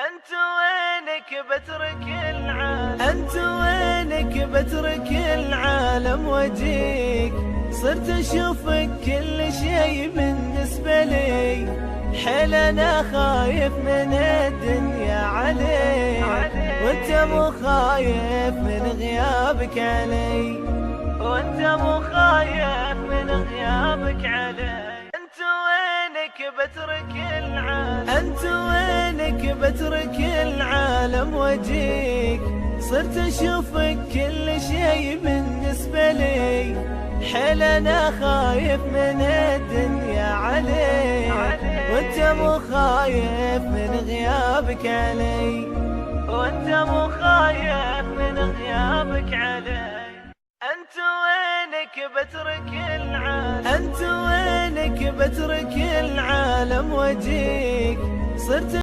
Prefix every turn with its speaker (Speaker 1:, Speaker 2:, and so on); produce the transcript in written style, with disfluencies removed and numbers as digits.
Speaker 1: أنت وينك بترك العالم، أنت وينك بترك العالم وجيك، صرت أشوفك كل شي بالنسبة لي، حيل أنا خايف من الدنيا عليك، وأنت مو خايف من غيابك علي، وأنت مو خايف من غيابك علي. أنت وينك بترك العالم، أنت وينك بترك العالم وجيك، صرت أشوفك كل شي بالنسبة لي، حيل أنا خايف من الدنيا عليك، وأنت مو خايف من غيابك علي، وأنت مو خايف من غيابك علي. أنت وينك بترك العالم، أنت وينك بترك العالم وجيك، صرت